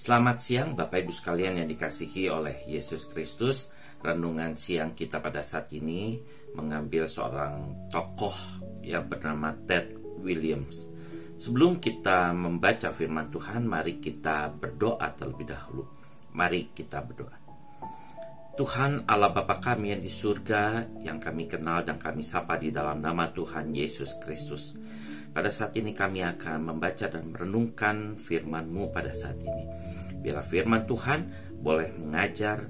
Selamat siang Bapak Ibu sekalian yang dikasihi oleh Yesus Kristus. Renungan siang kita pada saat ini mengambil seorang tokoh yang bernama Ted Williams. Sebelum kita membaca firman Tuhan, mari kita berdoa terlebih dahulu. Mari kita berdoa. Tuhan Allah Bapa kami yang di surga, yang kami kenal dan kami sapa di dalam nama Tuhan Yesus Kristus. Pada saat ini kami akan membaca dan merenungkan firman-Mu pada saat ini. Biarlah firman Tuhan boleh mengajar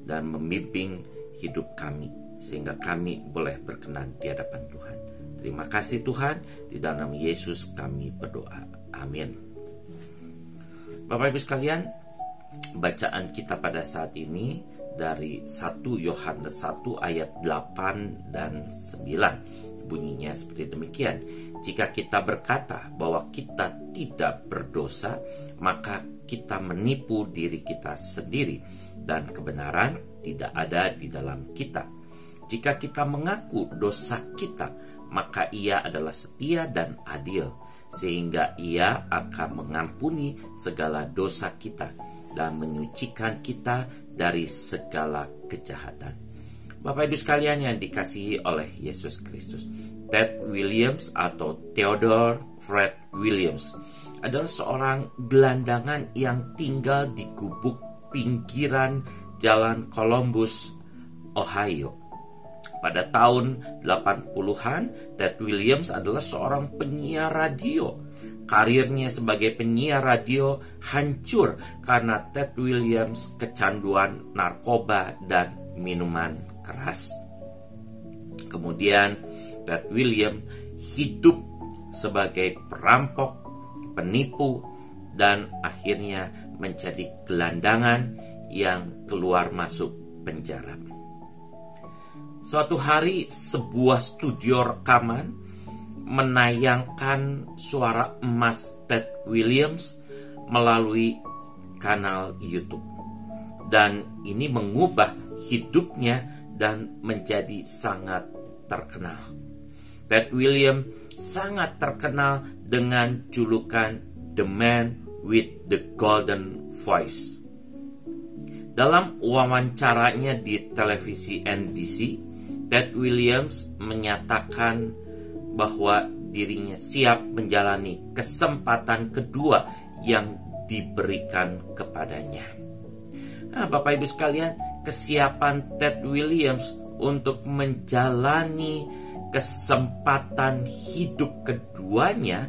dan membimbing hidup kami, sehingga kami boleh berkenan di hadapan Tuhan. Terima kasih Tuhan, di dalam nama Yesus kami berdoa. Amin. Bapak Ibu sekalian, bacaan kita pada saat ini dari 1 Yohanes 1 ayat 8 dan 9. Bunyinya seperti demikian. Jika kita berkata bahwa kita tidak berdosa, maka kita menipu diri kita sendiri dan kebenaran tidak ada di dalam kita. Jika kita mengaku dosa kita, maka Ia adalah setia dan adil, sehingga Ia akan mengampuni segala dosa kita dan menyucikan kita dari segala kejahatan. Bapak Ibu sekalian yang dikasihi oleh Yesus Kristus, Ted Williams atau Theodore Fred Williams adalah seorang gelandangan yang tinggal di gubuk pinggiran Jalan Columbus, Ohio. Pada tahun 80-an, Ted Williams adalah seorang penyiar radio. Karirnya sebagai penyiar radio hancur karena Ted Williams kecanduan narkoba dan minuman keras. Kemudian Ted Williams hidup sebagai perampok, penipu, dan akhirnya menjadi gelandangan yang keluar masuk penjara. Suatu hari sebuah studio rekaman menayangkan suara emas Ted Williams melalui kanal YouTube. Dan ini mengubah hidupnya dan menjadi sangat terkenal. Ted Williams sangat terkenal dengan julukan The Man with the Golden Voice. Dalam wawancaranya di televisi NBC, Ted Williams menyatakan bahwa dirinya siap menjalani kesempatan kedua yang diberikan kepadanya. Nah, Bapak Ibu sekalian, kesiapan Ted Williams untuk menjalani kesempatan hidup keduanya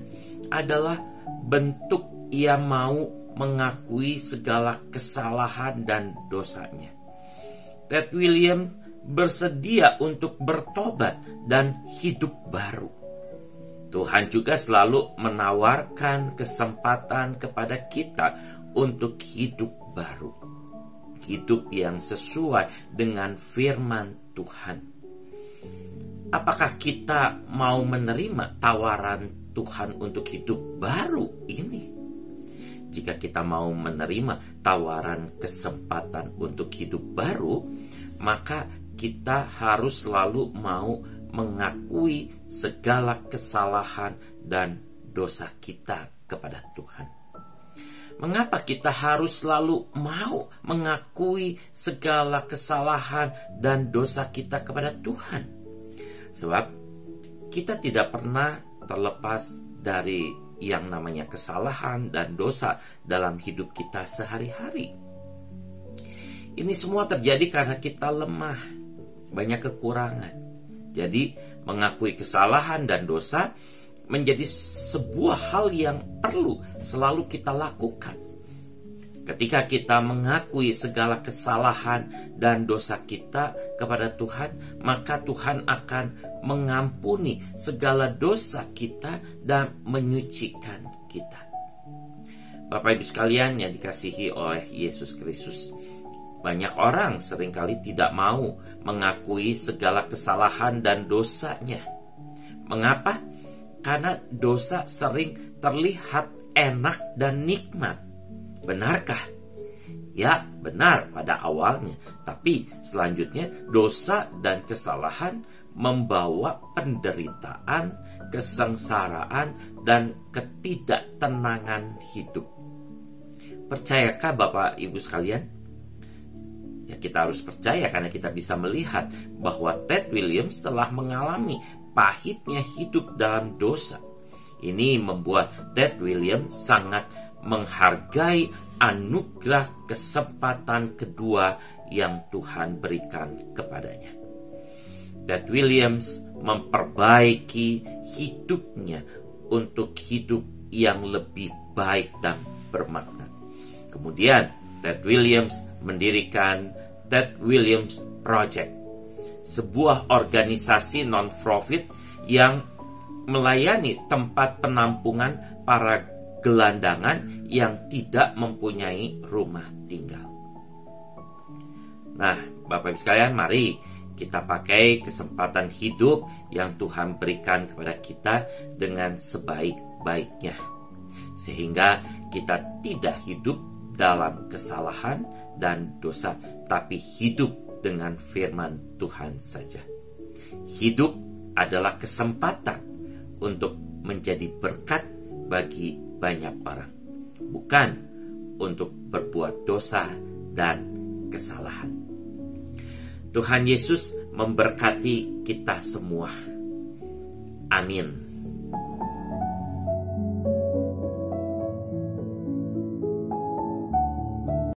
adalah bentuk ia mau mengakui segala kesalahan dan dosanya. Ted Williams bersedia untuk bertobat dan hidup baru. Tuhan juga selalu menawarkan kesempatan kepada kita untuk hidup baru. Hidup yang sesuai dengan firman Tuhan. Apakah kita mau menerima tawaran Tuhan untuk hidup baru ini? Jika kita mau menerima tawaran kesempatan untuk hidup baru, maka kita harus selalu mau mengakui segala kesalahan dan dosa kita kepada Tuhan. Mengapa kita harus selalu mau mengakui segala kesalahan dan dosa kita kepada Tuhan? Sebab kita tidak pernah terlepas dari yang namanya kesalahan dan dosa dalam hidup kita sehari-hari. Ini semua terjadi karena kita lemah, banyak kekurangan. Jadi mengakui kesalahan dan dosa menjadi sebuah hal yang perlu selalu kita lakukan. Ketika kita mengakui segala kesalahan dan dosa kita kepada Tuhan, maka Tuhan akan mengampuni segala dosa kita dan menyucikan kita. Bapak Ibu sekalian yang dikasihi oleh Yesus Kristus, banyak orang seringkali tidak mau mengakui segala kesalahan dan dosanya. Mengapa? Karena dosa sering terlihat enak dan nikmat. Benarkah? Ya, benar pada awalnya. Tapi selanjutnya dosa dan kesalahan membawa penderitaan, kesengsaraan, dan ketidaktenangan hidup. Percayakah Bapak Ibu sekalian? Ya, kita harus percaya karena kita bisa melihat bahwa Ted Williams telah mengalami pahitnya hidup dalam dosa. Ini membuat Ted Williams sangat menghargai anugerah kesempatan kedua yang Tuhan berikan kepadanya. Ted Williams memperbaiki hidupnya untuk hidup yang lebih baik dan bermakna. Kemudian Ted Williams mendirikan Ted Williams Project, sebuah organisasi non-profit yang melayani tempat penampungan para gelandangan yang tidak mempunyai rumah tinggal. Nah, Bapak Ibu sekalian, mari kita pakai kesempatan hidup yang Tuhan berikan kepada kita dengan sebaik-baiknya, sehingga kita tidak hidup dalam kesalahan dan dosa, tapi hidup dengan firman Tuhan saja. Hidup adalah kesempatan untuk menjadi berkat bagi banyak orang, bukan untuk berbuat dosa dan kesalahan. Tuhan Yesus memberkati kita semua. Amin.